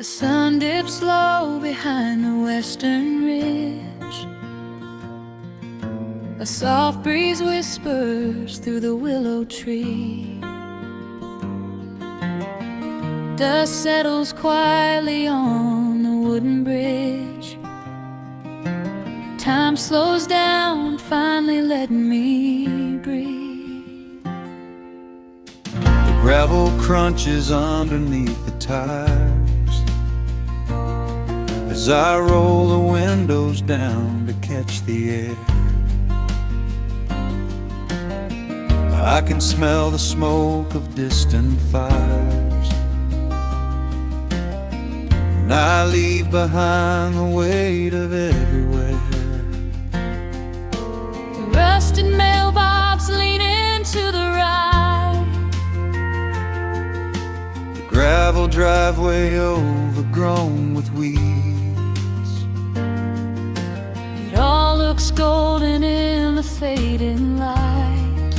The sun dips low behind the western ridge. A soft breeze whispers through the willow tree. Dust settles quietly on the wooden bridge. Time slows down, finally letting me breathe. The gravel crunches underneath the tires as I roll the windows down to catch the air. I can smell the smoke of distant fires, and I leave behind the weight of everywhere. The rusted mailbox leaning to the right. The gravel driveway overgrown with weeds. It all looks golden in the fading light.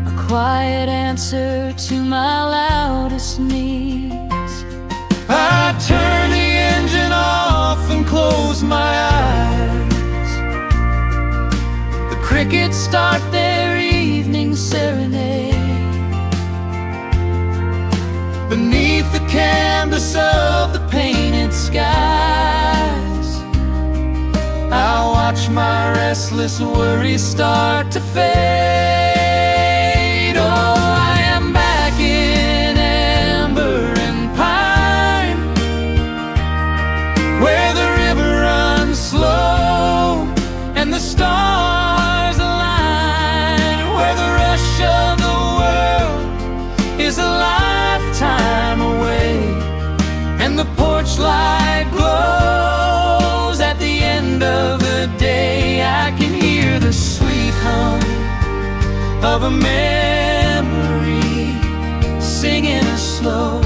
A quiet answer to my loudest needs. I turn the engine off and close my eyes. The crickets start their evening serenade. Beneath the canvas of the painted skies, I watch my restless worries start to fade. Oh, I am back in amber and pine, where the river runs slow and the stars align, where the rush of the world is a lifetime away, and the porch light glows at the end of the day. I can hear the sweet hum of a memory singing a slow,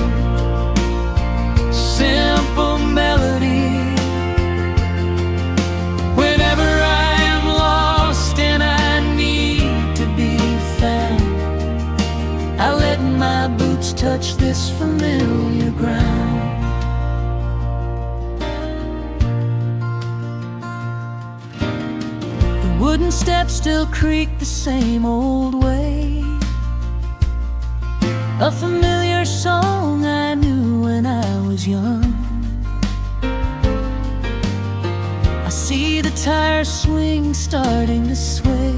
simple melody. Whenever I am lost and I need to be found, I let my boots touch this familiar ground. The wooden steps still creak the same old way. A familiar song I knew when I was young. I see the tire swing starting to sway,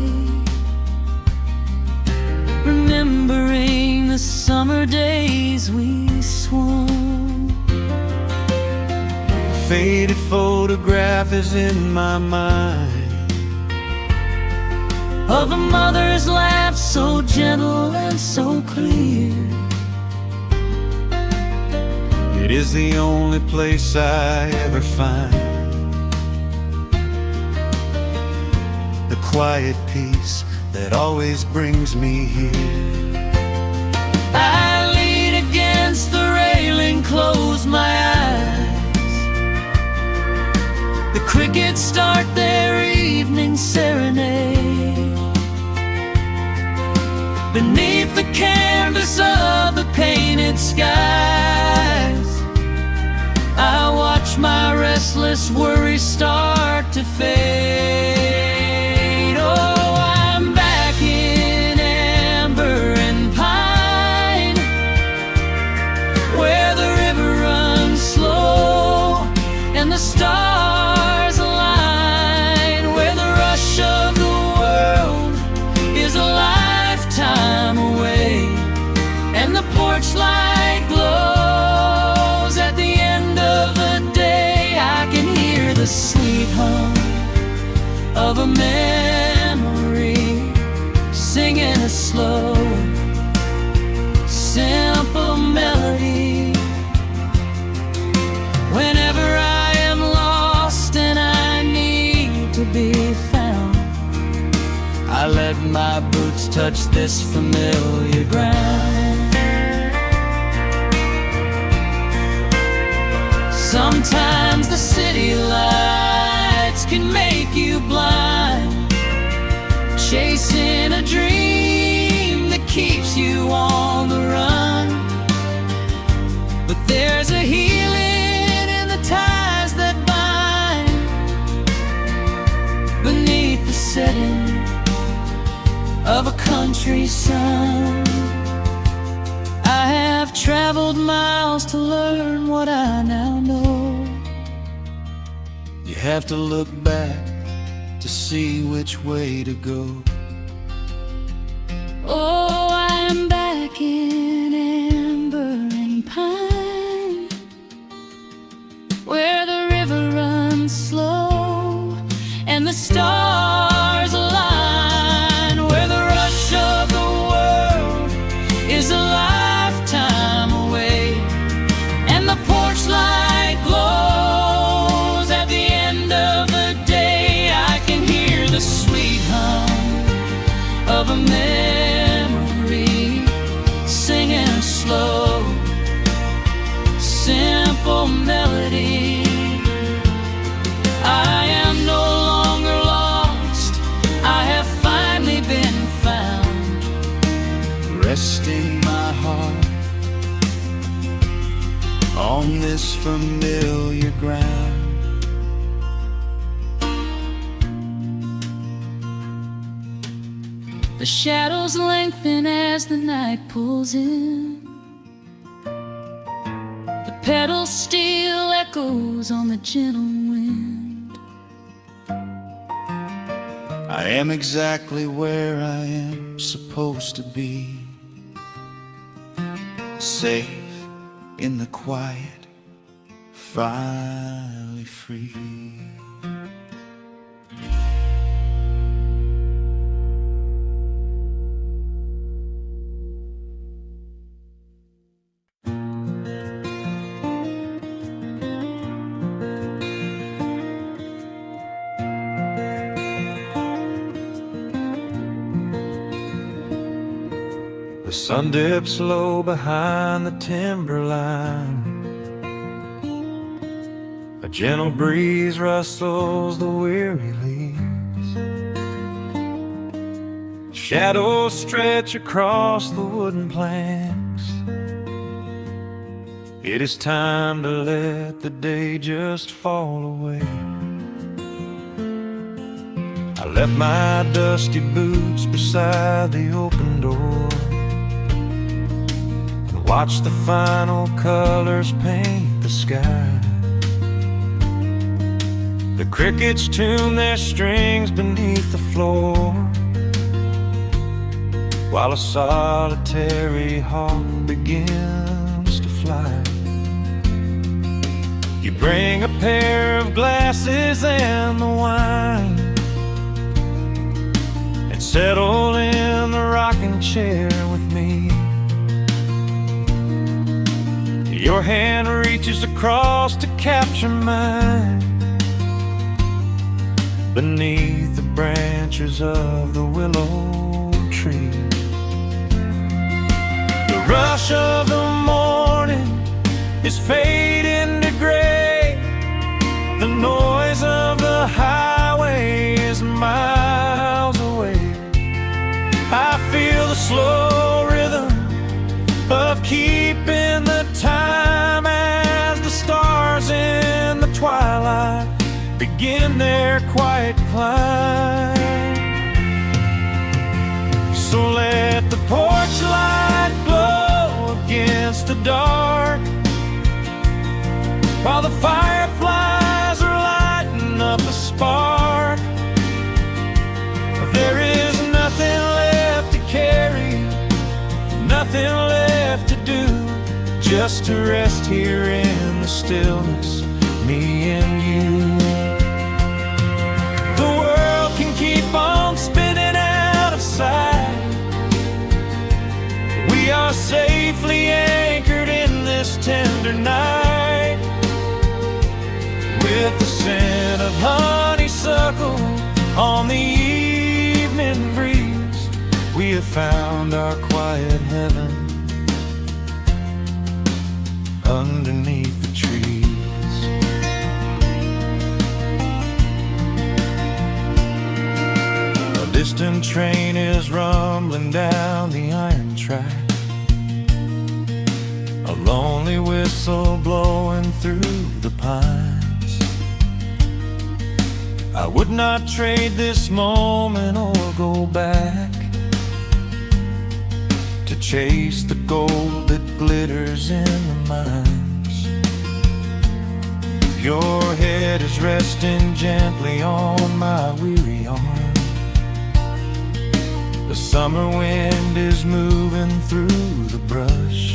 remembering the summer days we swung. A faded photograph is in my mind of a mother's laugh so gentle and so clear. It is the only place I ever find the quiet peace that always brings me here. I lean against the railing, close my eyes. The crickets start their evening serenade. Beneath the canvas of the painted skies, I watch my restless worries start to fade. Oh, I'm back in amber and pine, where the river runs slow and the stars align, where the rush of the world is a lifetime away, and the porch light glows at the end of the day. I can hear the sweet hum of a memory singing a slow, simple melody. Whenever I am lost and I need to be found, I let my boots touch this familiar ground. Sometimes the city lights can make you blind, chasing a dream that keeps you on the run. There's a healing in the ties that bind beneath the setting of a country sun. I have traveled miles to learn what I now know. You have to look back to see which way to go. Oh, I am back in amber and pine, where the river runs slow and the stars align, where the rush of the world is a lifetime away, and the porch light glows at the end of the day. I can hear the sweet hum of a memory singing a slow, simple melody. I am no longer lost, I have finally been found, Resting my heart on this familiar ground. The shadows lengthen as the night pulls in. The pedal steel echoes on the gentle wind. I am exactly where I am supposed to be, safe in the quiet, finally free. The sun dips low behind the timberline. A gentle breeze rustles the weary leaves. Shadows stretch across the wooden planks. It is time to let the day just fall away. I left my dusty boots beside the open door, watch the final colors paint the sky. The crickets tune their strings beneath the floor, while a solitary hawk begins to fly. You bring a pair of glasses and the wine, and settle in the rocking chair with me. Your hand reaches across to capture mine, beneath the branches of the willow tree. The rush of the morning is fading to gray. The noise of the highway is miles away. I feel the slow rhythm of keeping the time as the stars in the twilight begin their quiet climb. So let the porch light glow against the dark, while the fireflies are lighting up a spark. There is nothing left to carry, nothing left to do, just to rest here in the stillness, me and you. The world can keep on spinning out of sight. We are safely anchored in this tender night, with the scent of honeysuckle on the evening breeze. We have found our quiet heaven underneath the trees. A distant train is rumbling down the iron track. A lonely whistle blowing through the pines. I would not trade this moment or go back to chase the gold that glitters in the mines. Your head is resting gently on my weary arm. The summer wind is moving through the brush.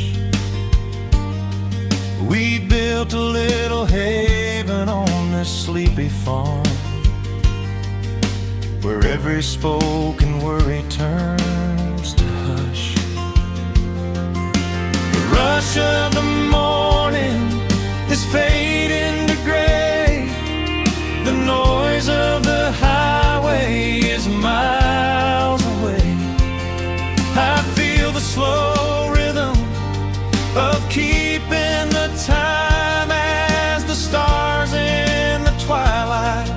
We built a little haven on this sleepy farm, where every spoken worry turns to hush. The rush of the morning is fading to gray. The noise of the highway is miles away. I feel the slow rhythm of keeping the time as the stars in the twilight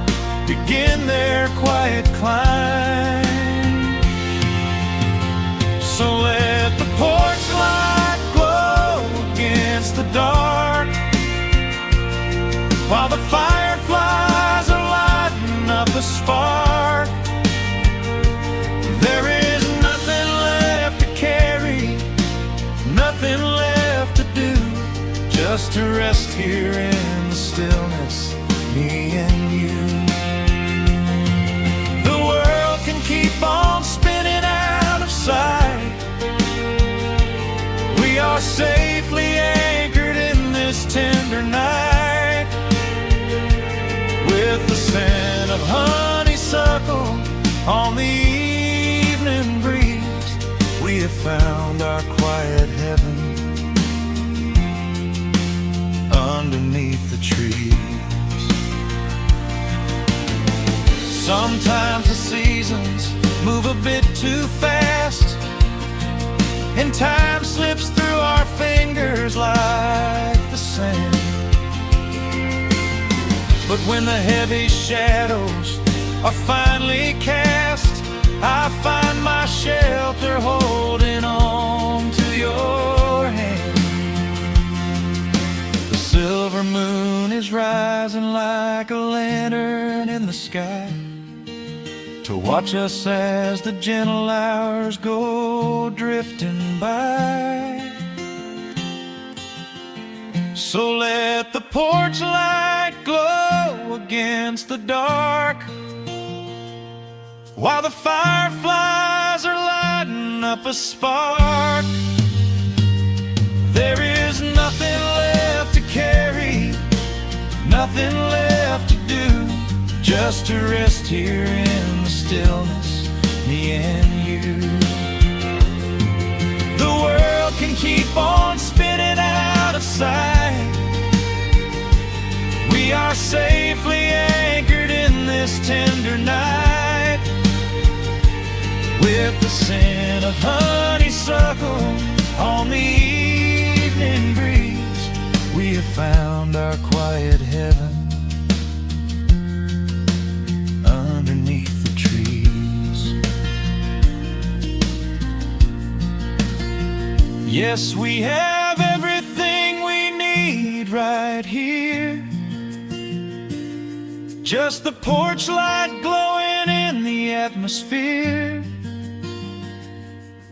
begin their quiet climb. So let the porch light glow against the dark, while the fireflies are lighting up a spark. There is nothing left to carry, nothing left to do, just to rest here in the stillness, me and you. The world can keep on spinning out of sight. We are safely anchored in this tender night. With the scent of honeysuckle on the evening breeze, we have found our quiet heaven underneath the trees. Sometimes the seasons move a bit too fast, and time slips through our fingers like the sand. But when the heavy shadows are finally cast, I find my shelter holding on to your hand. The silver moon is rising like a lantern in the sky, to watch us as the gentle hours go drifting by. So let the porch light glow against the dark, while the fireflies are lighting up a spark. There is nothing left to carry, nothing left to do, just to rest here in the stillness, me and you. The world can keep on spinning out of sight. We are safely anchored in this tender night. With the scent of honeysuckle on the evening breeze, we have found our quiet heaven underneath the trees. Yes, we have everything we need right here. Just the porch light glowing in the atmosphere.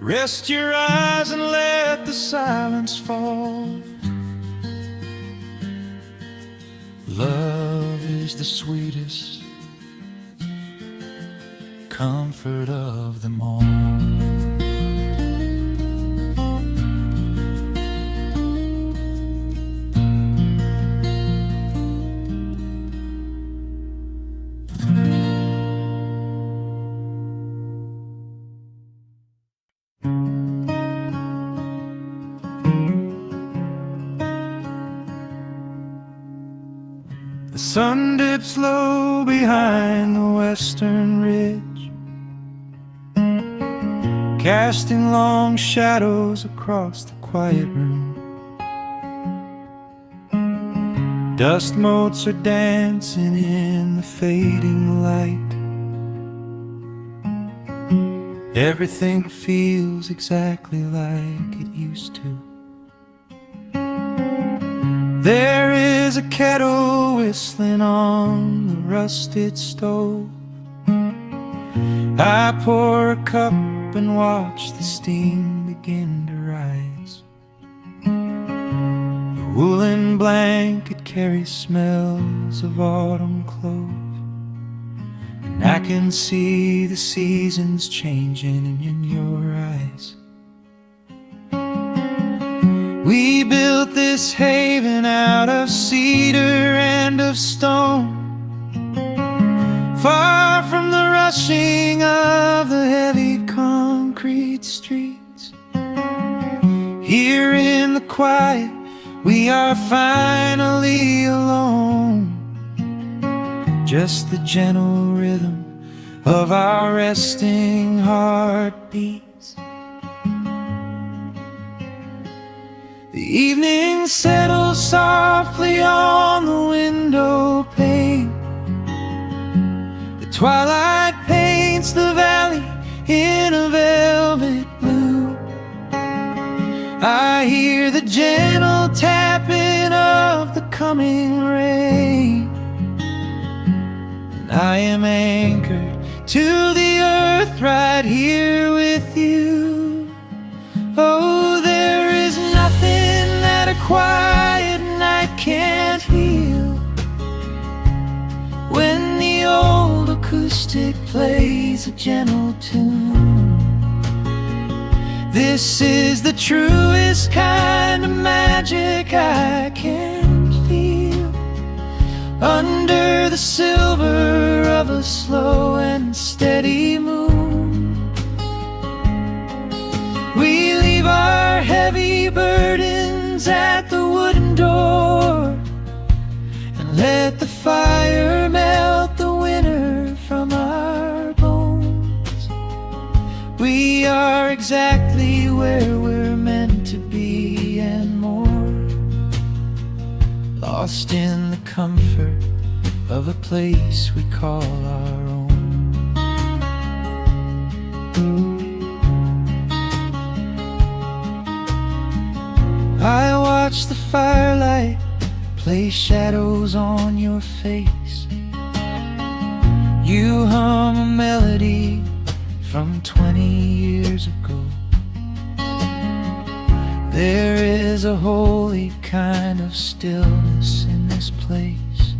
Rest your eyes and let the silence fall. Love is the sweetest comfort of them all. The sun dips low behind the western ridge, casting long shadows across the quiet room. Dust motes are dancing in the fading light. Everything feels exactly like it used to. There is a kettle whistling on the rusted stove. I pour a cup and watch the steam begin to rise. The woolen blanket carries smells of autumn clothes, and I can see the seasons changing in your eyes. We built this haven out of cedar and of stone, far from the rushing of the heavy concrete streets. Here in the quiet, we are finally alone. Just the gentle rhythm of our resting heartbeats. The evening settles softly on the window pane. The twilight paints the valley in a velvet blue. I hear the gentle tapping of the coming rain, and I am anchored to the earth right here with you. Oh, there is nothing that a quiet night can't heal, when the old acoustic plays a gentle tune. This is the truest kind of magic I can feel, under the silver of a slow and steady moon. We leave our heavy burdens at the wooden door, and let the fire melt the winter from our bones. We are exactly where we're meant to be and more, lost in the comfort of a place we call our own. I watch the firelight play shadows on your face. You hum a melody from 20 years ago. There is a holy kind of stillness in this place,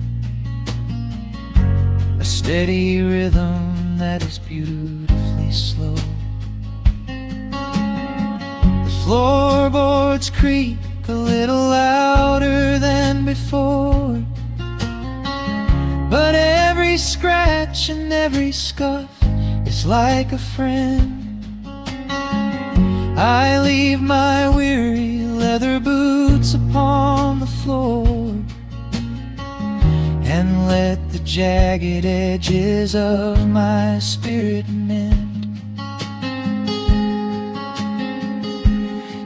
a steady rhythm that is beautifully slow. The floorboards creak a little louder than before, but every scratch and every scuff is like a friend. I leave my weary leather boots upon the floor, and let the jagged edges of my spirit mend.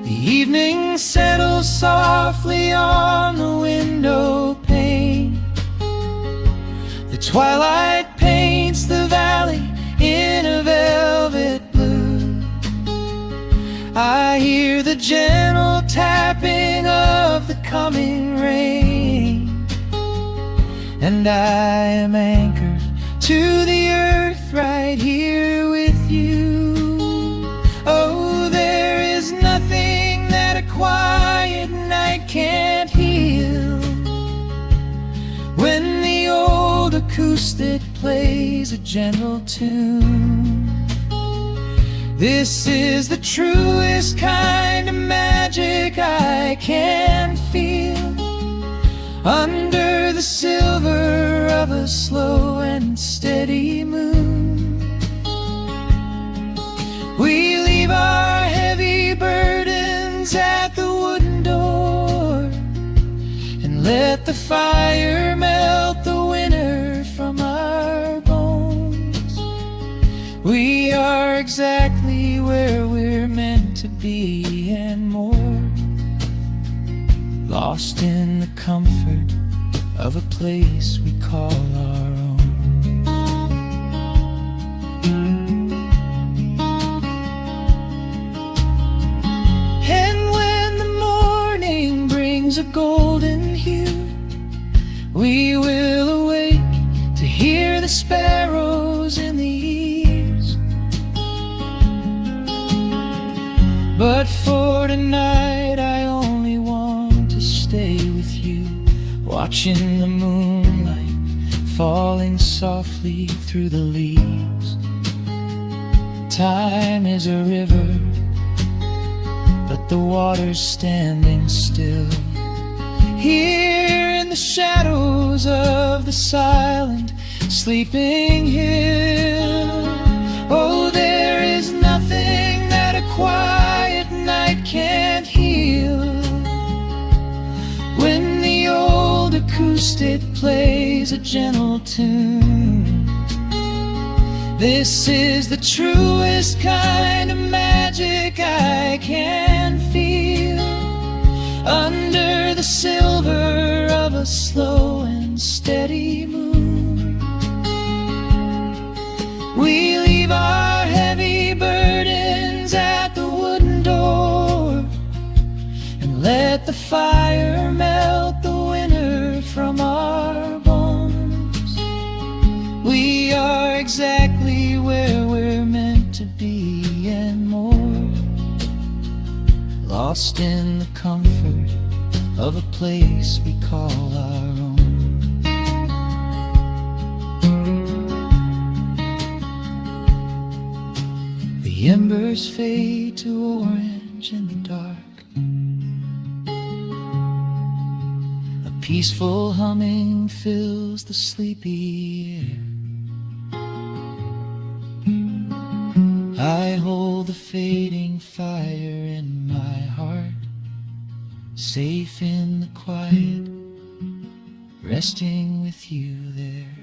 The evening settles softly on the window pane. The twilight paints the valley in a velvet blue. I hear the gentle tapping of the coming rain, and I am anchored to the earth right here with you. Oh, there is nothing that a quiet night can't heal, when the old acoustic plays a gentle tune. This is the truest kind of magic I can feel, under the silver of a slow and steady moon. We leave our heavy burdens at the wooden door, and let the fire melt the winter from our bones. We are exactly where we're meant to be and more, lost in the comfort of a place we call our own. And when the morning brings a golden hue, We will awake to hear the sparrows in the eaves. But for tonight I only want to stay with you, watching the moonlight falling softly through the leaves. Time is a river, but the water's standing still. Here in the shadows of the silent, sleeping hill. Oh, there is nothing that a quiet night can't heal. When the old acoustic plays a gentle tune, this is the truest kind of magic I can feel. Under the silver of a slow and steady moon, we leave our heavy burdens at the wooden door, and let the fire melt the winter from our bones. We are exactly where we're meant to be and more, lost in the comfort of a place we call our own. The embers fade to orange in the dark. A peaceful humming fills the sleepy air. I hold the fading fire in my heart, safe in the quiet, resting with you there.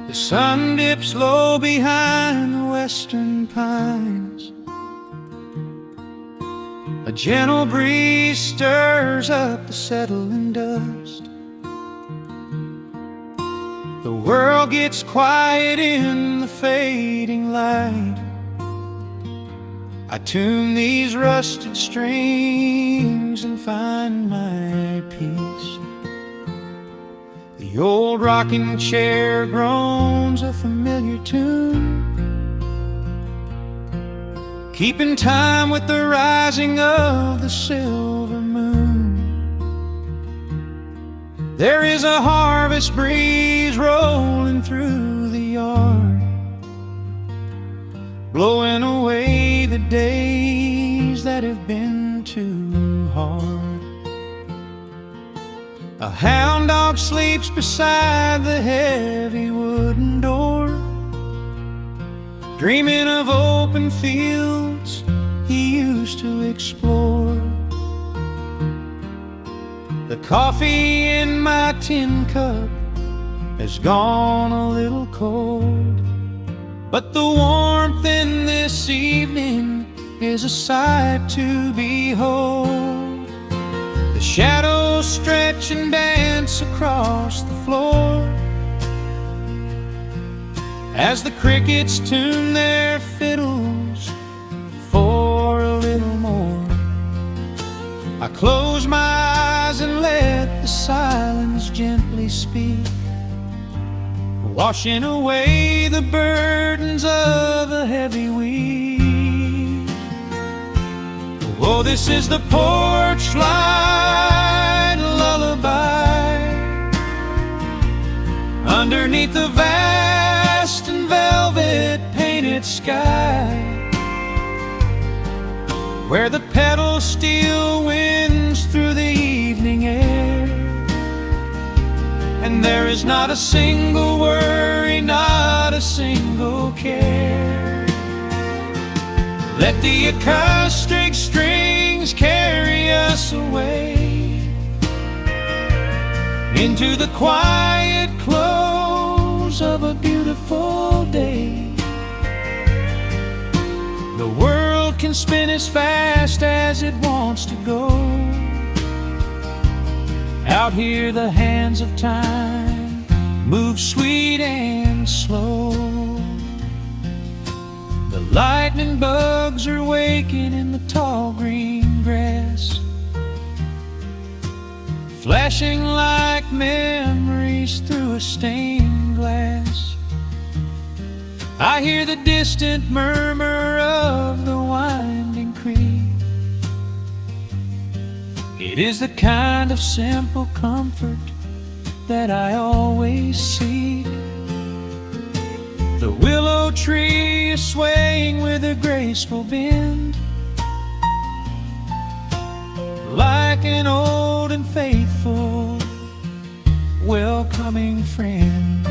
The sun dips low behind the western pines. A gentle breeze stirs up the settling dust. The world gets quiet in the fading light. I tune these rusted strings and find my peace. The old rocking chair groans a familiar tune, keeping time with the rising of the silver moon. There is a harvest breeze rolling through the yard, blowing away the days that have been too hard. A hound dog sleeps beside the heavy wooden door, dreaming of open fields he used to explore. The coffee in my tin cup has gone a little cold, but the warmth in this evening is a sight to behold. The shadows stretch and dance across the floor as the crickets tune their fiddles for a little more. I close my eyes and let the silence gently speak, washing away the burdens of a heavy week. Oh, this is the porch light lullaby underneath the vast and velvet painted sky, where the petals steal winds through the evening air, and there is not a single worry, not a single care. Let the acoustic strings carry us away into the quiet close of a beautiful day. The world can spin as fast as it wants to go. Out here the hands of time move sweet and slow. The lightning bugs are waking in the tall green grass, flashing like memories through a stained glass. I hear the distant murmur of the winding creek. It is the kind of simple comfort that I always seek. The willow tree is swaying with a graceful bend, like an old and faithful welcoming friend.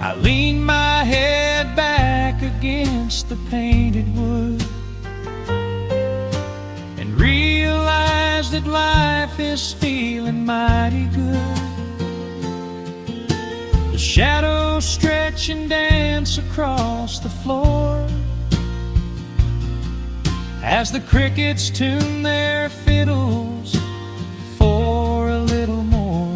I lean my head back against the painted wood and realize that life is feeling mighty good. The shadows stretch and dance across the floor as the crickets tune their fiddles for a little more.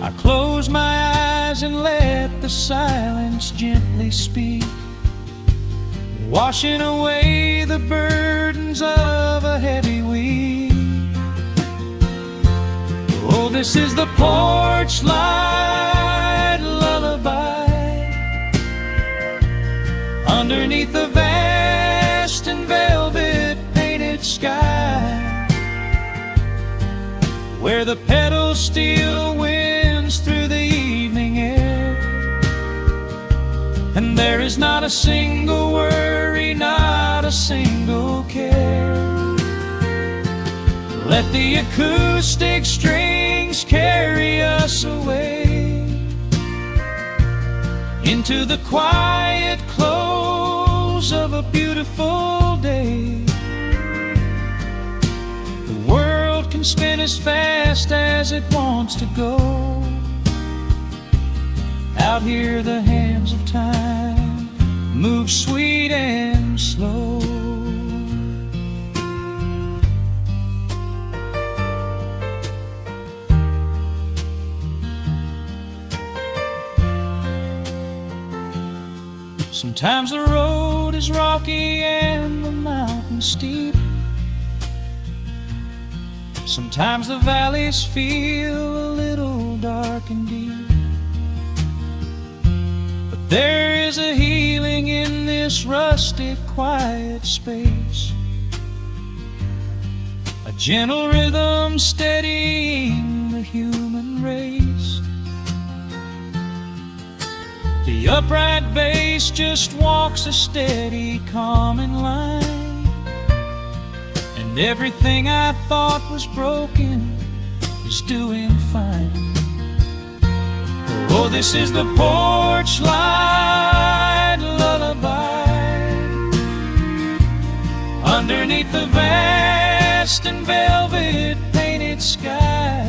I close my eyes and let the silence gently speak, washing away the burdens of a heavy week. Oh, this is the porch light lullaby underneath the vast and velvet painted sky, where the petals still winds through the evening air, and there is not a single worry, not a single care. Let the acoustic strings carry us away into the quiet close of a beautiful day. The world can spin as fast as it wants to go. Out here the hands of time move sweet and slow. Sometimes the road is rocky and the mountain steep. Sometimes the valleys feel a little dark and deep. But there is a healing in this rustic, quiet space, a gentle rhythm steadying the human race. The upright bass just walks a steady, calming line, and everything I thought was broken is doing fine. Oh, this is the porch light lullaby underneath the vast and velvet painted sky,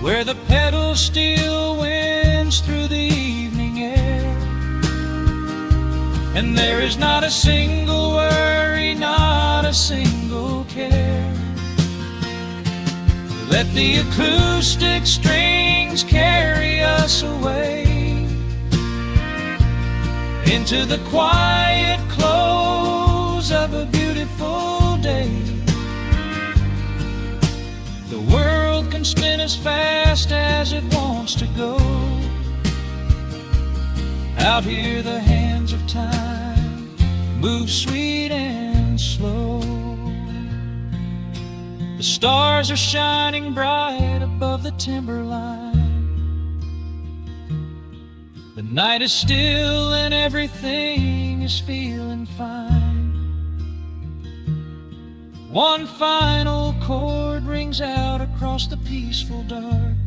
where the petals still winds through the evening air, and there is not a single worry, not a single care. Let the acoustic strings carry us away into the quiet close of a beautiful day. The world can spin as fast as it wants to go. Out here the hands of time move sweet and slow. The stars are shining bright above the timberline. The night is still and everything is feeling fine. One final chord rings out across the peaceful dark.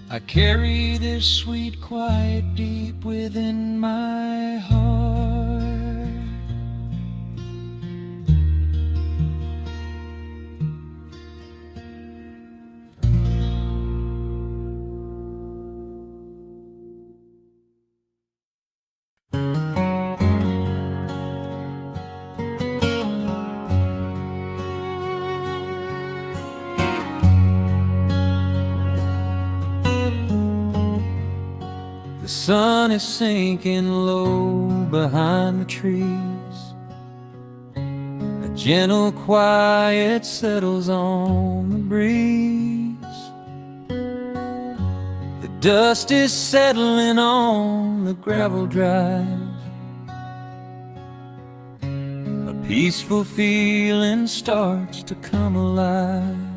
I carry this sweet quiet deep within my heart. sun is sinking low behind the trees. A gentle quiet settles on the breeze. The dust is settling on the gravel drive. A peaceful feeling starts to come alive.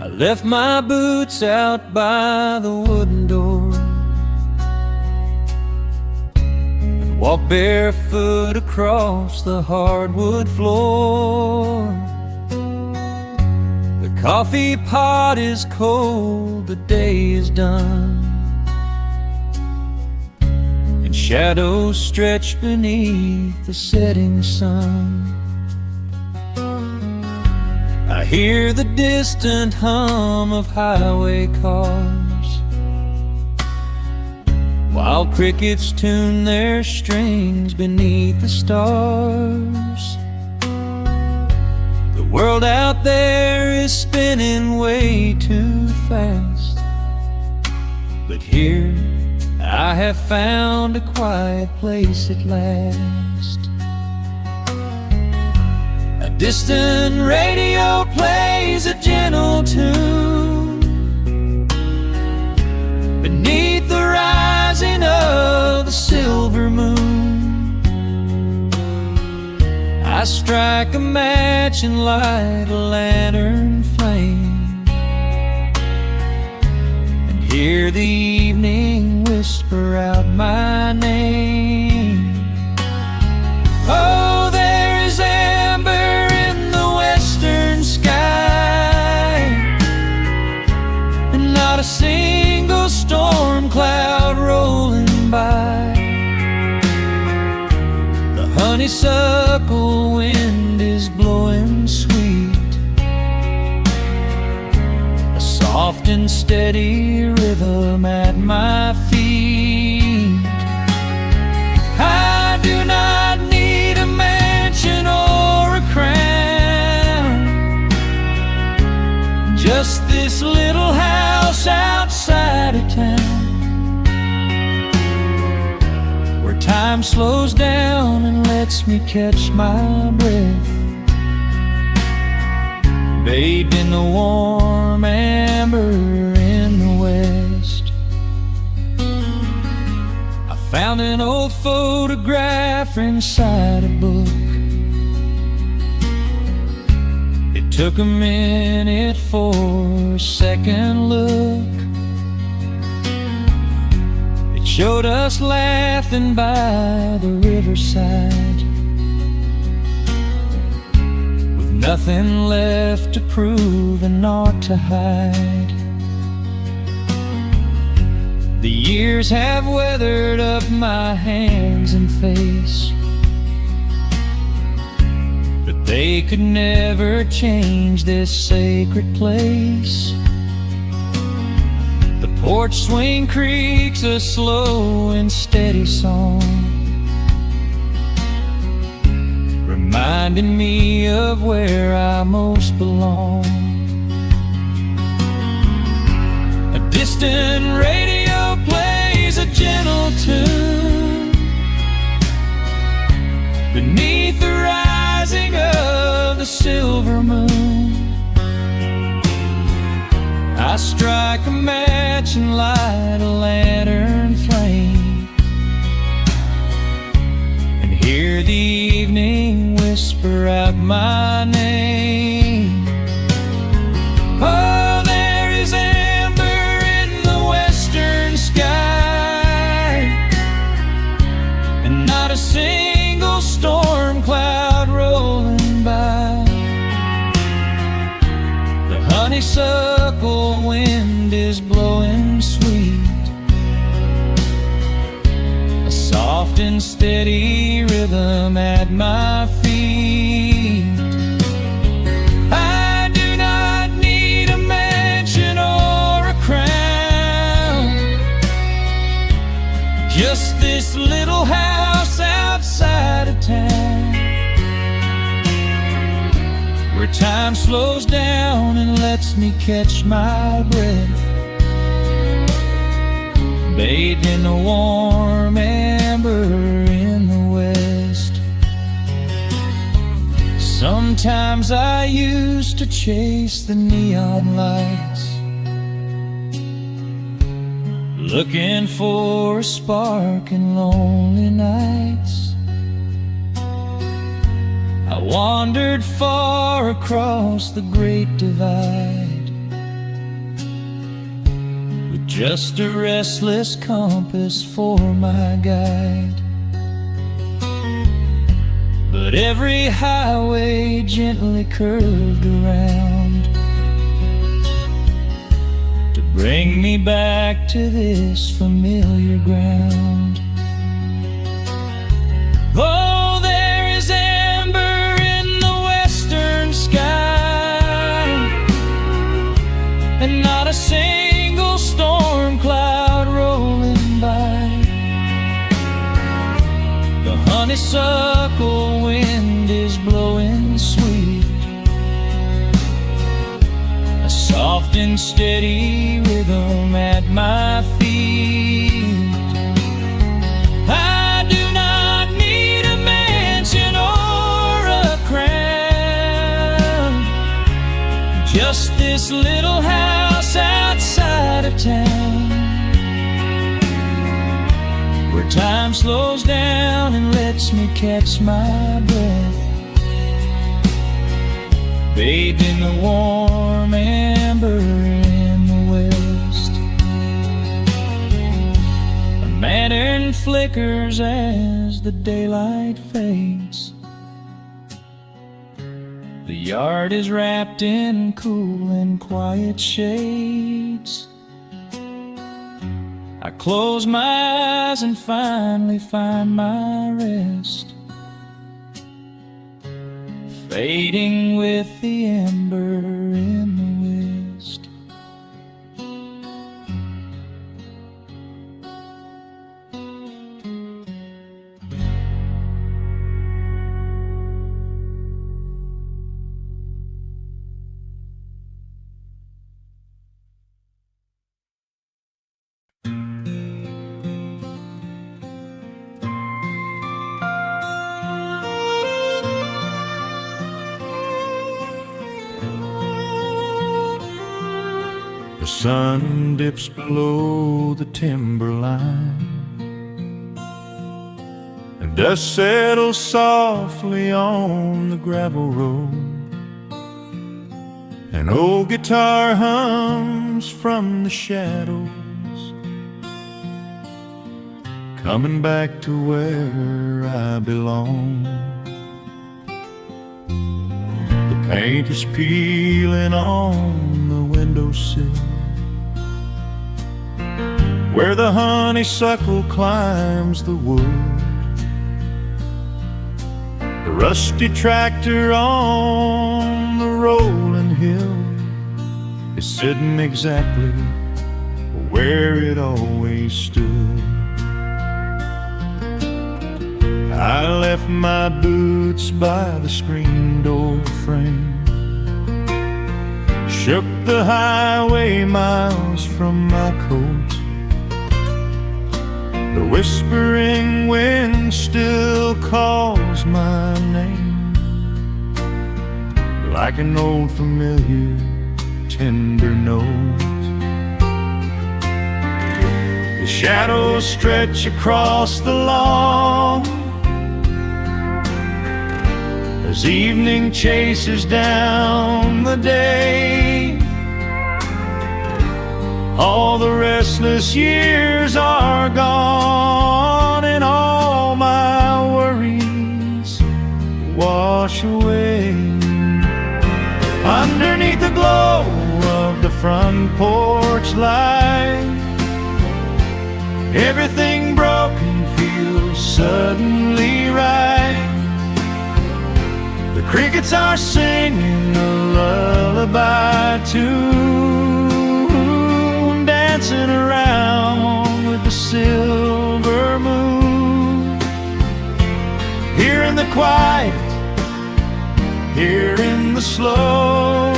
I left my boots out by the wooden door and walked barefoot across the hardwood floor. The coffee pot is cold, the day is done, and shadows stretch beneath the setting sun. I hear the distant hum of highway cars, while crickets tune their strings beneath the stars. The world out there is spinning way too fast, but here I have found a quiet place at last. A distant radio plays a gentle tune beneath the rising of the silver moon. I strike a match and light a lantern flame, and hear the evening whisper out my name. Oh, there is amber in the western sky, and not a single storm cloud rolling by. The honeysuckle wind is blowing sweet, a soft and steady rhythm at my feet. I do not need a mansion or a crown, just this little house outside of town, where time slows down and lets me catch my breath, bathed in the warm amber in the west. I found an old photograph inside a book. It took a minute for a second look. It showed us laughing by the riverside, with nothing left to prove and naught to hide. The years have weathered up my hands and face, but they could never change this sacred place. The porch swing creaks a slow and steady song, reminding me of where I most belong. A distant radio plays a gentle tune beneath the rising of the silver moon. I strike a match and light a lantern flame, and hear the evening whisper out my name. Oh, there is amber in the western sky, and not a single storm cloud rolling by. The honeysuckle wind is blowing sweet, a soft and steady rhythm at my feet. I do not need a mansion or a crown, just this little house outside of town, where time slows down and lets me catch my breath, bathed in the warm amber in the west. Sometimes I used to chase the neon lights, looking for a spark in lonely nights. I wandered far across the great divide, with just a restless compass for my guide. But every highway gently curved around to bring me back to this familiar ground. Oh, there is amber in the western sky, and not a single storm cloud rolling by. The honeysuckle wind is blowing sweet, a soft and steady rhythm at my feet. I do not need a mansion or a crown, just this little house outside of town, where time slows down and lets me catch my breath, bathed in the warm amber in the west. A lantern flickers as the daylight fades. The yard is wrapped in cool and quiet shades. I close my eyes and finally find my rest, fading with the ember in the west. The sun dips below the timberline, and dust settles softly on the gravel road. An old guitar hums from the shadows, coming back to where I belong. The paint is peeling on the windowsill, where the honeysuckle climbs the wood. The rusty tractor on the rolling hill is sitting exactly where it always stood. I left my boots by the screen door frame, shook the highway miles from my coat. The whispering wind still calls my name, like an old familiar tender note. The shadows stretch across the lawn as evening chases down the day. All the restless years are gone, and all my worries wash away. Underneath the glow of the front porch light, everything broken feels suddenly right. The crickets are singing a lullaby tune, dancing around with the silver moon. Here in the quiet, here in the slow,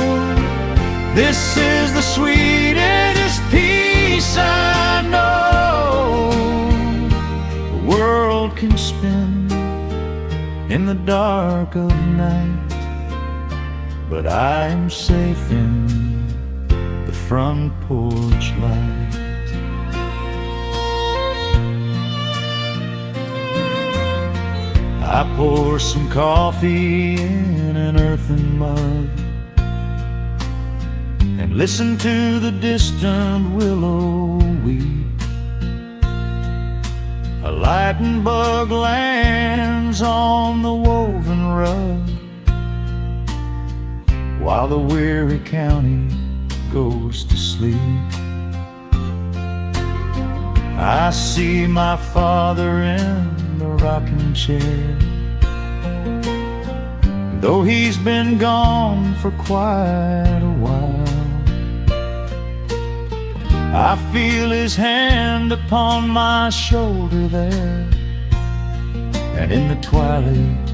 this is the sweetest peace I know. in the dark of night, but I am safe in the front porch light. I pour some coffee in an earthen mug and listen to the distant willow weep. A lightning bug lands on the woven rug while the weary county goes to sleep. I see my father in the rocking chair, though he's been gone for quite a while. I feel his hand upon my shoulder there, and in the twilight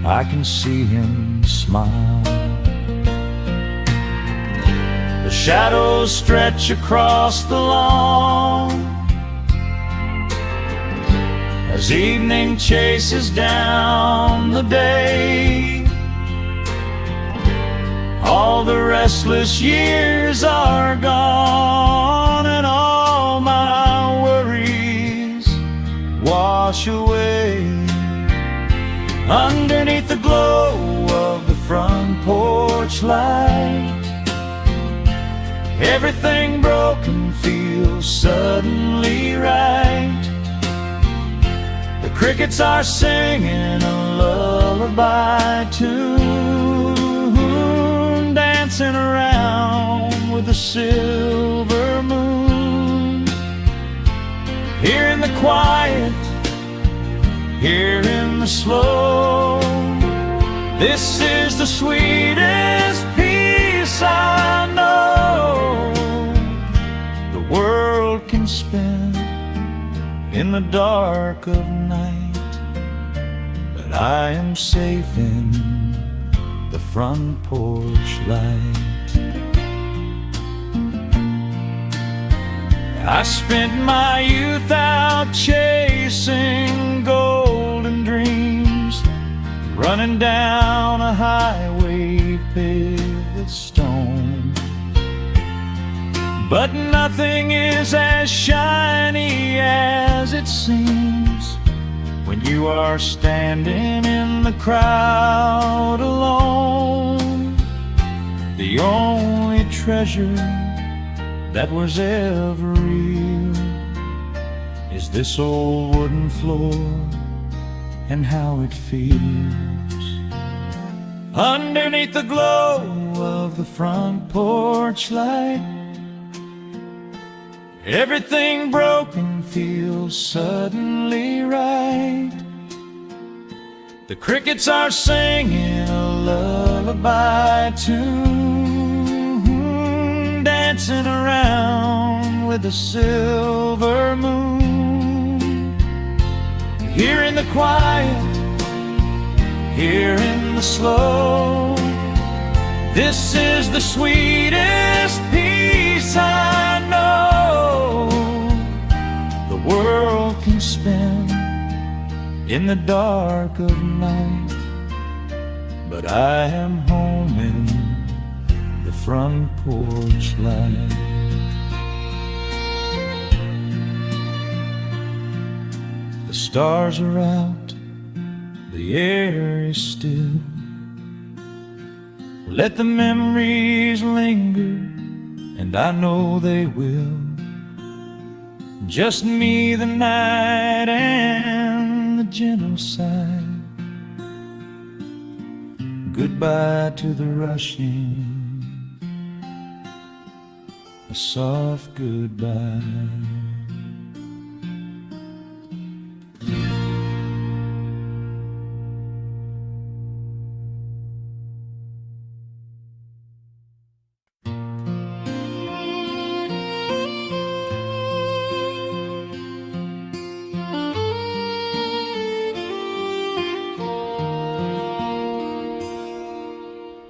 I can see him smile. The shadows stretch across the lawn as evening chases down the day. All the restless years are gone, and all my worries wash away. Underneath the glow of the front porch light, everything broken feels suddenly right. The crickets are singing a lullaby tune, dancing around with the silver moon. Here in the quiet, here in the slow, this is the sweetest peace I know. The world can spin in the dark of night, but I am safe in the front porch light. I spent my youth out chasing golden dreams, running down a highway paved with stone. But nothing is as shiny as it seems when you are standing in the crowd alone. The only treasure that was ever real is this old wooden floor and how it feels. Underneath the glow of the front porch light, everything broken feels suddenly right. The crickets are singing a lullaby tune, dancing around with the silver moon. Here in the quiet, here in the slow, this is the sweetest peace I know. The world can spin in the dark of night, but I am home in the front porch light. The stars are out, the air is still. Let the memories linger, and I know they will. Just me, the night, and the gentle sigh. Goodbye to the rushing, a soft goodbye.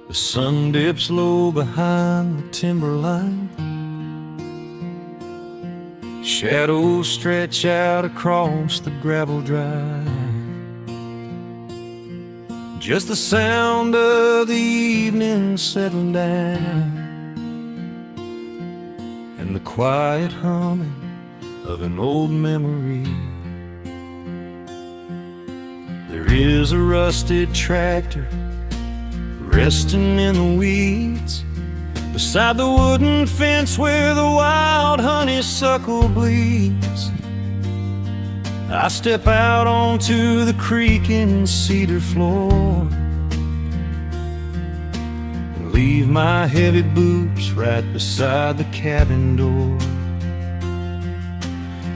The sun dips low behind the timberline. Shadows stretch out across the gravel drive. just the sound of the evening settling down, and the quiet humming of an old memory. There is a rusted tractor resting in the weeds beside the wooden fence where the wild honeysuckle bleeds. I step out onto the creaking cedar floor and leave my heavy boots right beside the cabin door.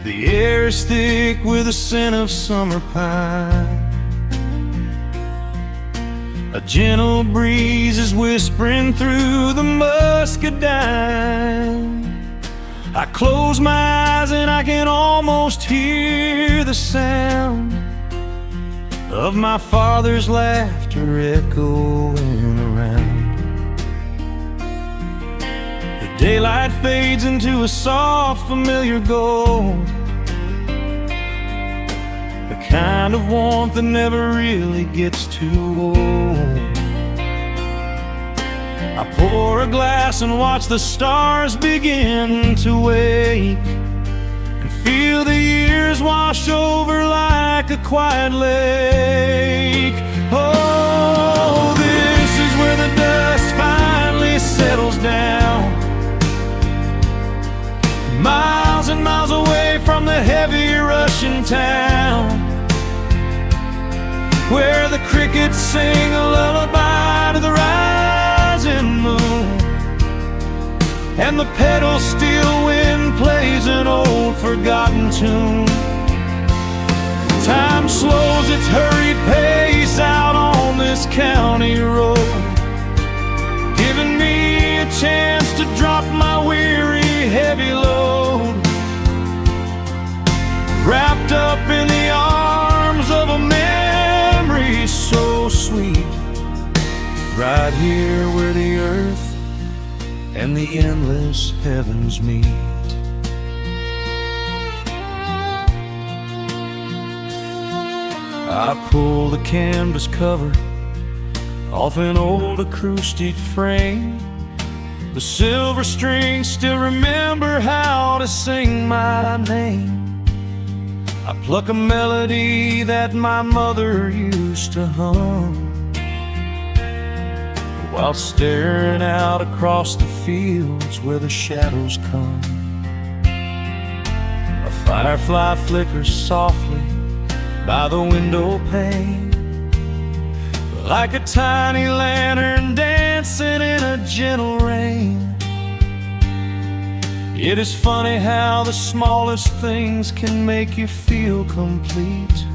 The air is thick with the scent of summer pine. A gentle breeze is whispering through the muscadine. I close my eyes and I can almost hear the sound of my father's laughter echoing around. The daylight fades into a soft, familiar gold, the kind of warmth that never really gets too old. I pour a glass and watch the stars begin to wake, and feel the years wash over like a quiet lake. Oh, this is where the dust finally settles down, miles and miles away from the heavy Russian town, where the crickets sing a lullaby to the rising moon, and the pedal steel wind plays an old forgotten tune. Time slows its hurried pace out on this county road, giving me a chance to drop my weary heavy load, wrapped up in the arms of a memory so sweet, right here where the earth and the endless heavens meet. I pull the canvas cover off an old acoustic frame. The silver strings still remember how to sing my name. I pluck a melody that my mother used to hum while staring out across the fields where the shadows come. A firefly flickers softly by the window pane, like a tiny lantern dancing in a gentle rain. It is funny how the smallest things can make you feel complete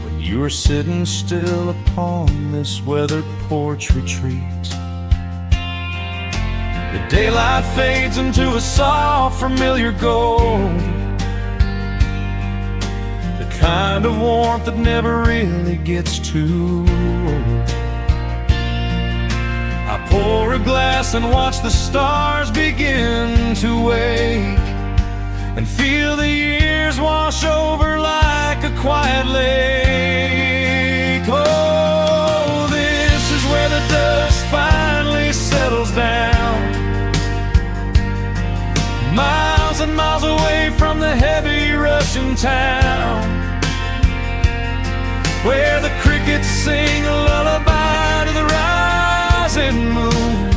when you are sitting still upon this weathered porch retreat. The daylight fades into a soft, familiar gold, the kind of warmth that never really gets too old. I pour a glass and watch the stars begin to wake, and feel the years wash over like a quiet lake. Oh, this is where the dust finally settles down, miles and miles away from the heavy Russian town, where the crickets sing a lullaby to the rising moon,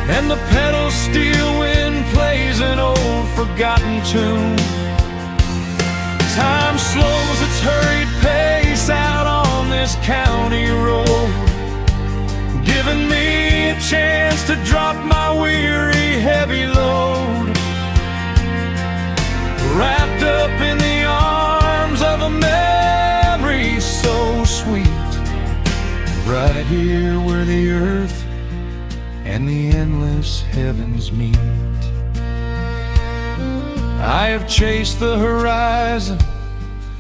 and the pedal steel wind plays an old forgotten tune. Time slows its hurried pace out on this county road, giving me a chance to drop my weary heavy load, wrapped up in the arms of a memory so sweet, right here where the earth and the endless heavens meet. I have chased the horizon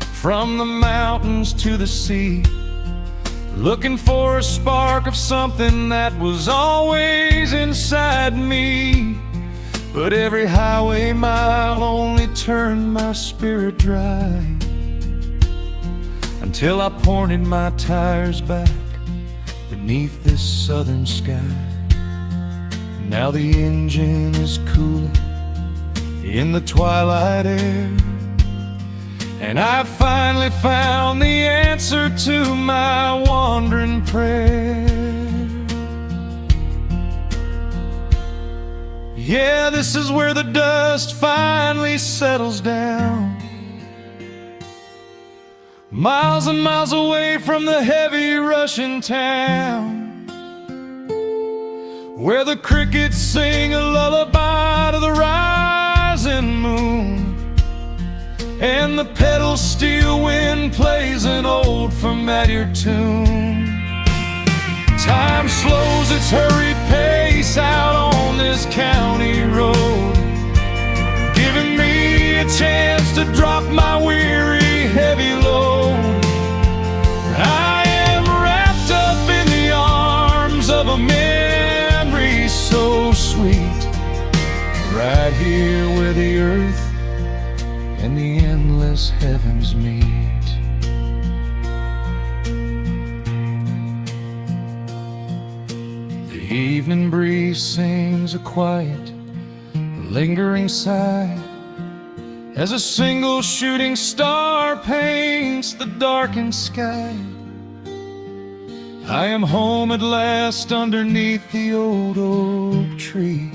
from the mountains to the sea, looking for a spark of something that was always inside me. But every highway mile only turned my spirit dry, till I pointed my tires back beneath this southern sky. Now the engine is cooling in the twilight air, and I finally found the answer to my wandering prayer. Yeah, this is where the dust finally settles down, miles and miles away from the heavy Russian town, where the crickets sing a lullaby to the rising moon, and the pedal steel wind plays an old familiar tune. Time slows its hurried pace out on this county road, giving me a chance to drop my weary, heavy load. I am wrapped up in the arms of a memory so sweet, right here where the earth and the endless heavens meet. The evening breeze sings a quiet, lingering sigh as a single shooting star paints the darkened sky. I am home at last underneath the old oak tree,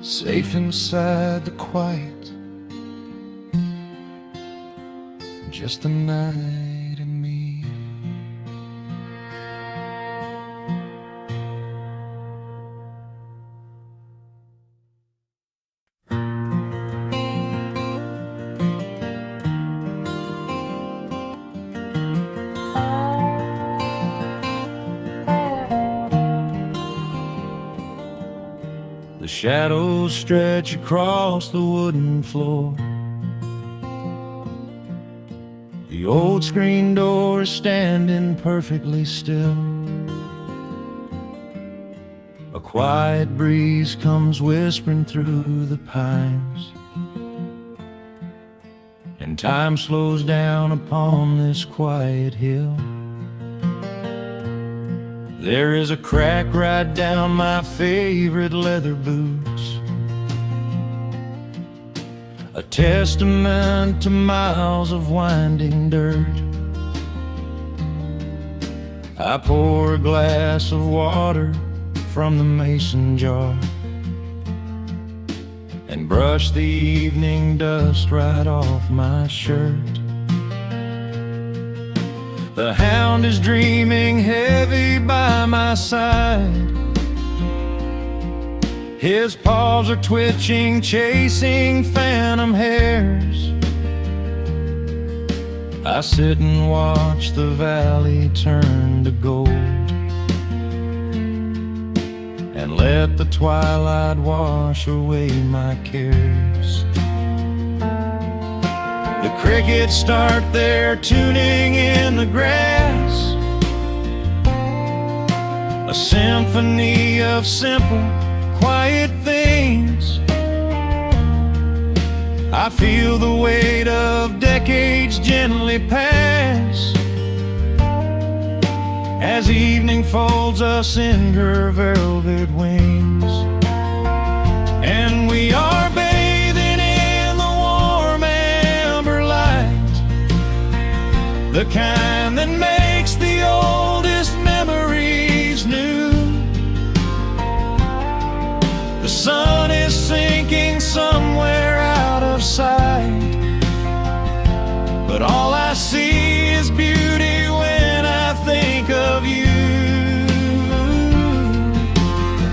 safe inside the quiet, just the night and me. The shadows stretch across the wooden floor. The old screen door is standing perfectly still. A quiet breeze comes whispering through the pines, and time slows down upon this quiet hill. There is a crack right down my favorite leather boots, a testament to miles of winding dirt. I pour a glass of water from the mason jar and brush the evening dust right off my shirt. The hound is dreaming heavy by my side. His paws are twitching, chasing phantom hares. I sit and watch the valley turn to gold, and let the twilight wash away my cares. The crickets start their tuning in the grass, a symphony of simple, quiet things. I feel the weight of decades gently pass, as evening folds us in her velvet wings. And we are bathing in the warm amber light, the kind that makes the oldest memories new. The sun is sinking somewhere out of sight, but all I see is beauty when I think of you.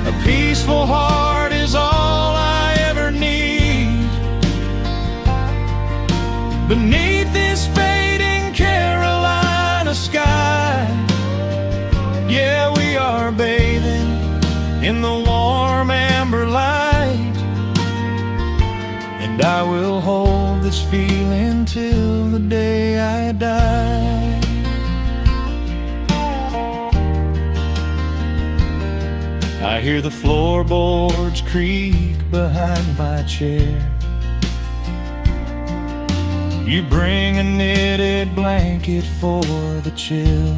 A peaceful heart is all I ever need beneath this fading Carolina sky. Yeah, we are bathing in the warm amber light, and I will hold this feeling till the day I die. I hear the floorboards creak behind my chair, You bring a knitted blanket for the chill,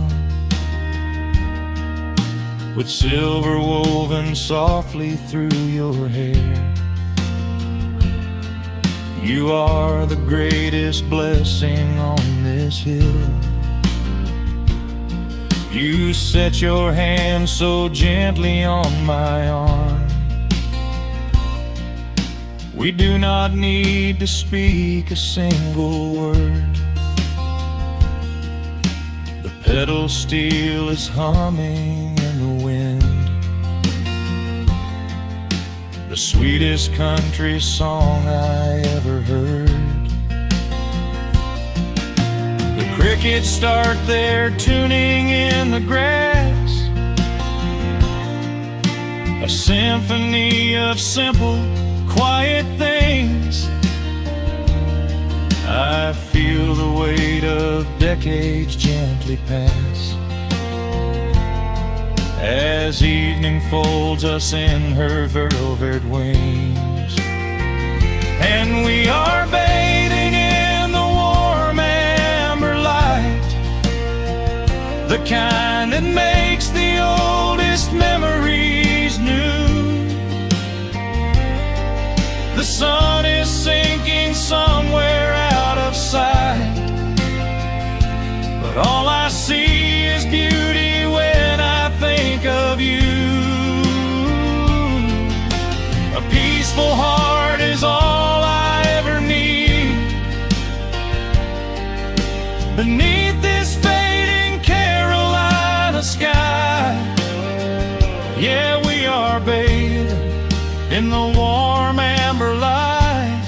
with silver woven softly through your hair. You are the greatest blessing on this hill. You set your hand so gently on my arm. We do not need to speak a single word. The pedal steel is humming in the wind, the sweetest country song I ever heard. The crickets start their tuning in the grass, a symphony of simple, quiet things. I feel the weight of decades gently pass, as evening folds us in her velvet wings. And we are bathing in the warm amber light, the kind that makes the oldest memories new. The sun is sinking somewhere out of sight, but all I see is beauty when I think of you. A peaceful heart is all I ever need. Beneath this fading Carolina sky, yeah, we are bathing in the warm amber light,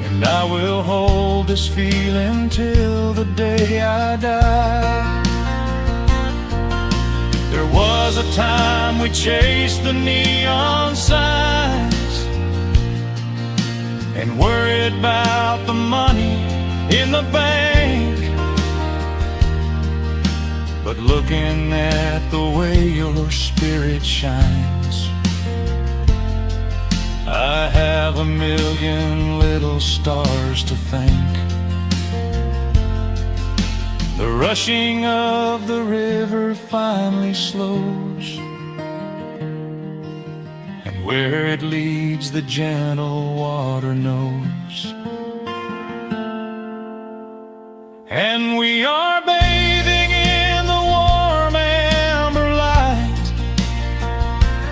and I will hold this feeling till the day I die. There was a time we chased the neon signs and worried about the money in the bank, but looking at the way your spirit shines, I have a million little stars to thank. The rushing of the river finally slows, and where it leads the gentle water knows. And we are bathing in the warm amber light,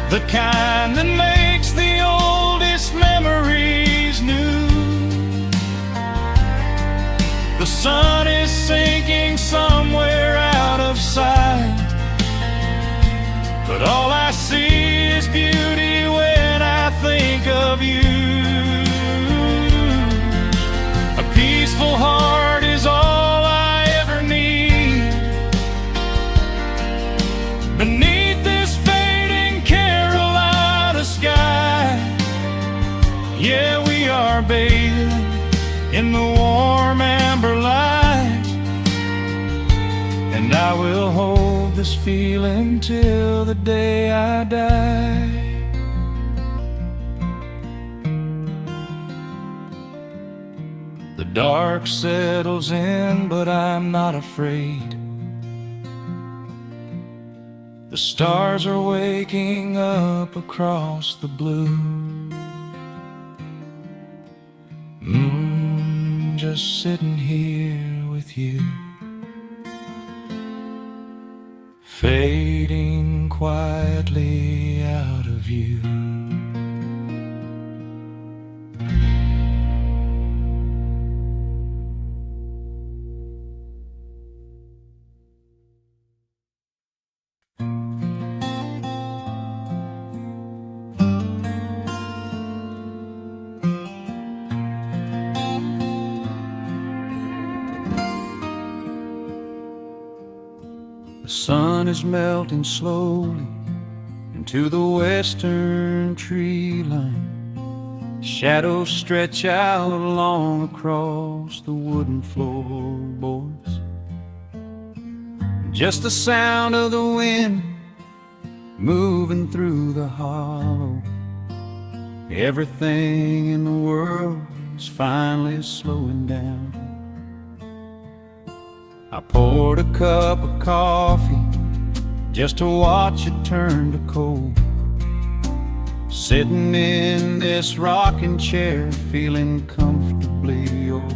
the kind that makes the oldest memories new. The sun is sinking somewhere out of sight, but all I see is beauty when I think of you. A peaceful heart is all I ever need. Beneath this fading Carolina sky, yeah, we are bathing in the warm amber light, and I will hold this feeling till the day I die. The dark settles in, but I'm not afraid. The stars are waking up across the blue. Just sitting here with you, fading quietly out of view. The sun is melting slowly into the western tree line. Shadows stretch out along across the wooden floorboards. Just the sound of the wind moving through the hollow. Everything in the world is finally slowing down. I poured a cup of coffee just to watch it turn to cold. Sitting in this rocking chair, feeling comfortably old.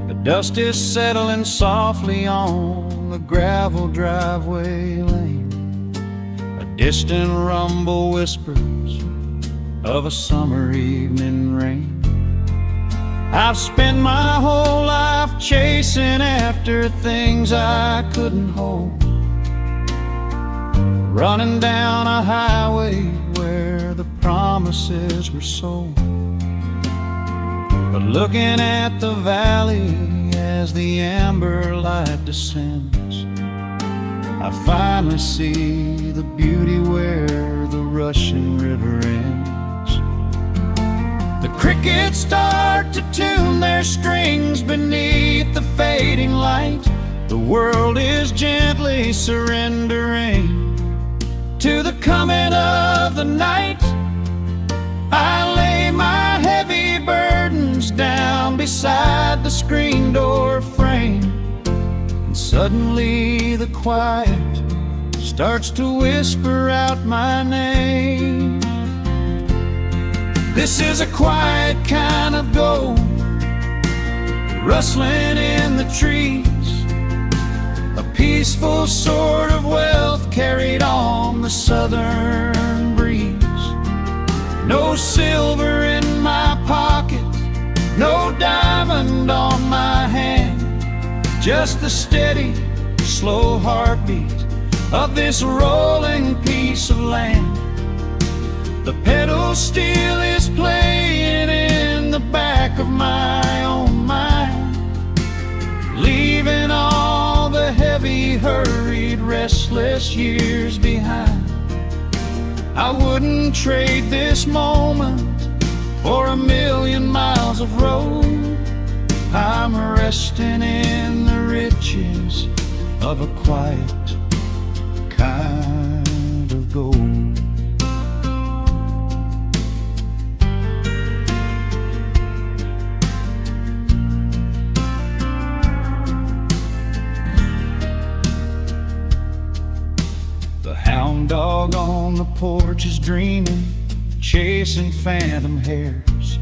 The dust is settling softly on the gravel driveway lane. A distant rumble whispers of a summer evening rain. I've spent my whole life chasing after things I couldn't hold, running down a highway where the promises were sold. But looking at the valley as the amber light descends, I finally see the beauty where the rushing river ends. The crickets start to tune their strings beneath the fading light. The world is gently surrendering to the coming of the night. I lay my heavy burdens down beside the screen door frame, and suddenly the quiet starts to whisper out my name. This is a quiet kind of gold, rustling in the trees, a peaceful sort of wealth carried on the southern breeze. No silver in my pocket, no diamond on my hand, just the steady, slow heartbeat of this rolling piece of land. The pedal steel is playing in the back of my own mind, leaving all the heavy, hurried, restless years behind. I wouldn't trade this moment for 1,000,000 miles of road. I'm resting in the riches of a quiet kind of gold. Hound dog on the porch is dreaming, chasing phantom hares.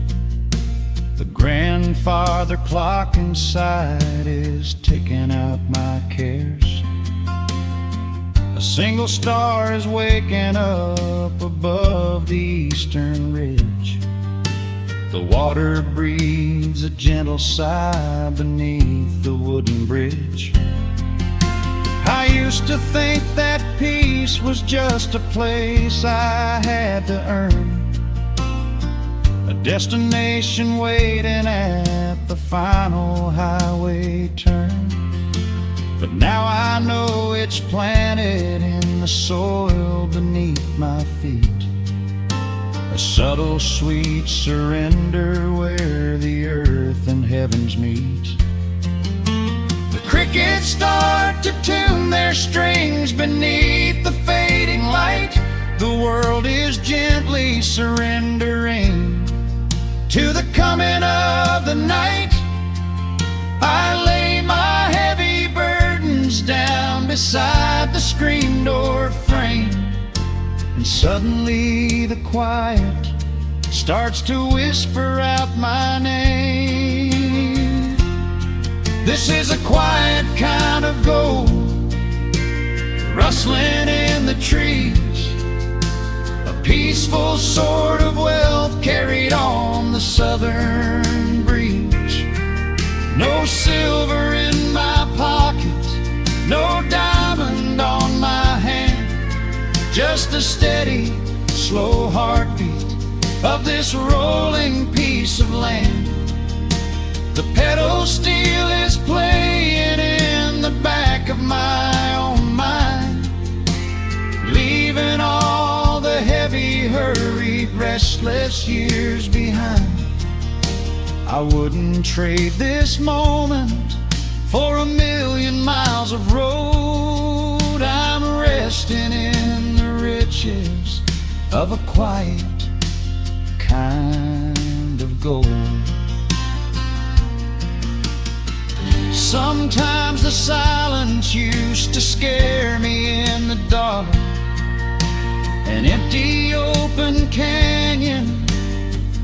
The grandfather clock inside is ticking out my cares. A single star is waking up above the eastern ridge. The water breathes a gentle sigh beneath the wooden bridge. I used to think that peace was just a place I had to earn, a destination waiting at the final highway turn. But now I know it's planted in the soil beneath my feet, a subtle sweet surrender where the earth and heavens meet. Crickets start to tune their strings beneath the fading light. The world is gently surrendering to the coming of the night. I lay my heavy burdens down beside the screen door frame, and suddenly the quiet starts to whisper out my name. This is a quiet kind of gold, rustling in the trees, a peaceful sort of wealth carried on the southern breeze. No silver in my pocket, no diamond on my hand, just the steady, slow heartbeat of this rolling piece of land. The pedal steel is playing in the back of my own mind, leaving all the heavy, hurried, restless years behind. I wouldn't trade this moment for 1,000,000 miles of road. I'm resting in the riches of a quiet kind gold. Sometimes the silence used to scare me in the dark, an empty open canyon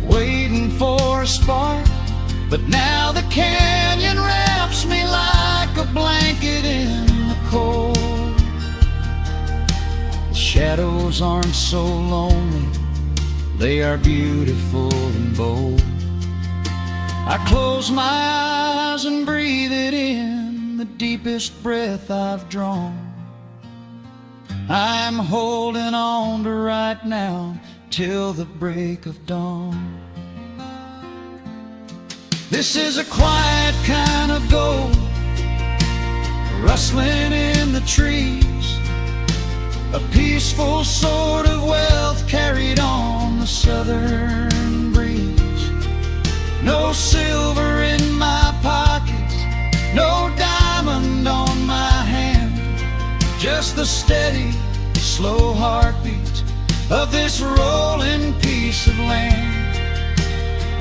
waiting for a spark. But now the canyon wraps me like a blanket in the cold. The shadows aren't so lonely, they are beautiful and bold. I close my eyes and breathe it in, the deepest breath I've drawn. I'm holding on to right now till the break of dawn. This is a quiet kind of gold, rustling in the trees, a peaceful sort of wealth carried on the southern breeze. No silver in my pockets, no diamond on my hand, just the steady, slow heartbeat of this rolling piece of land.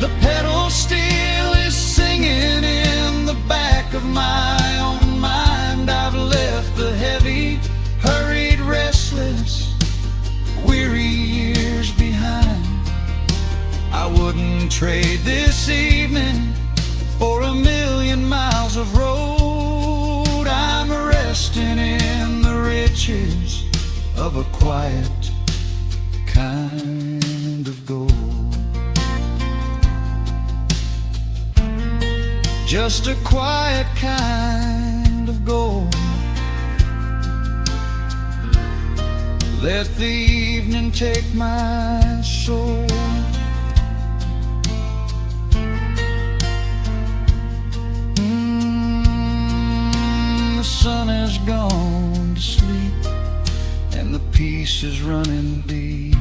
The pedal steel is singing in the back of my own mind. I've left the heavy, hurried, restless, weary years behind. I wouldn't trade this evening for 1,000,000 miles of road. I'm resting in the riches of a quiet kind of gold. Just a quiet kind of gold. Let the evening take my soul. The sun has gone to sleep and the peace is running deep.